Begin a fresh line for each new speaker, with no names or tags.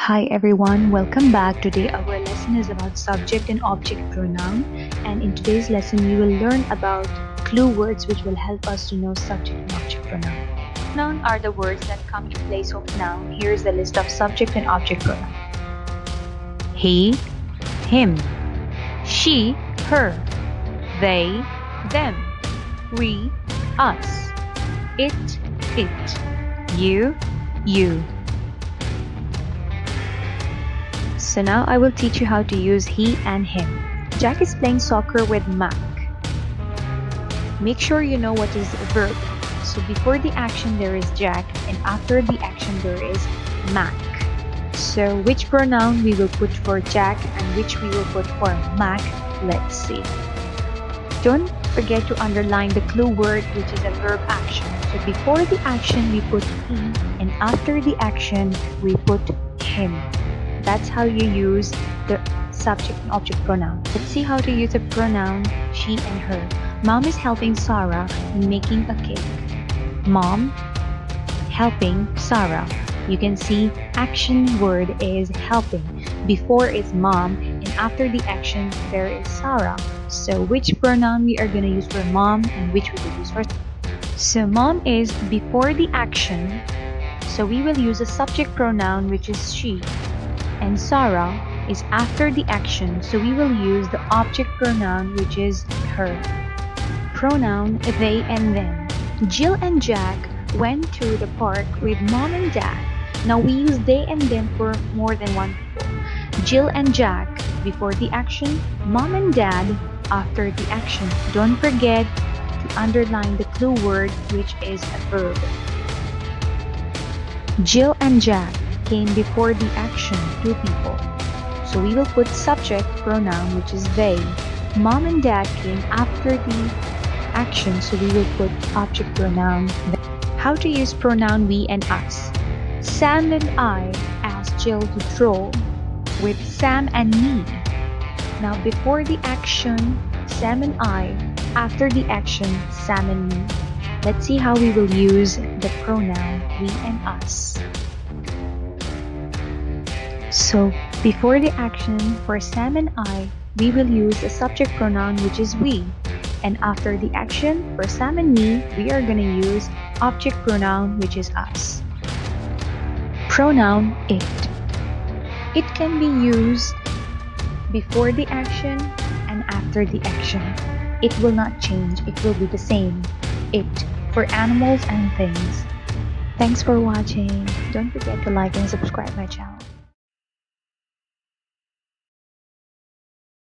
Hi everyone, welcome back. Today our lesson is about subject and object pronoun, and in today's lesson we will learn about clue words which will help us to know subject and object pronoun. Pronoun are the words that come in place of noun. Here's the list of subject and object pronoun. He, him. She, her. They, them. We, us. It, you, you. So now I will teach you how to use he and him. Jack is playing soccer with Mac. Make sure you know what is a verb. So before the action there is Jack, and after the action there is Mac. So which pronoun we will put for Jack and which we will put for Mac? Let's see. Don't forget to underline the clue word, which is a verb action. So before the action we put he, and after the action we put him. That's how you use the subject and object pronoun. Let's see how to use a pronoun she and her. Mom is helping Sarah in making a cake. Mom helping Sarah. You can see action word is helping. Before is mom, and after the action there is Sarah. So which pronoun we are going to use for mom and which we will use for? So mom is before the action, so we will use a subject pronoun which is she. And Sarah is after the action, so we will use the object pronoun which is her. Pronoun they and them. Jill and Jack went to the park with mom and dad. Now we use they and them for more than one people. Jill and Jack before the action, mom and dad after the action. Don't forget to underline the clue word which is a verb. Jill and Jack came before the action, two people. So we will put subject pronoun which is they. Mom and dad came after the action, so we will put object pronoun they. How to use pronoun we and us. Sam and I asked Jill to draw with Sam and me. Now before the action, Sam and I. After the action, Sam and me. Let's see how we will use the pronoun we and us. So, before the action, for Sam and I, we will use a subject pronoun which is we. And after the action, for Sam and me, we are going to use object pronoun which is us. Pronoun it. It can be used before the action and after the action. It will not change, it will be the same. It, for animals and things. Thanks for watching. Don't forget to like and subscribe my channel.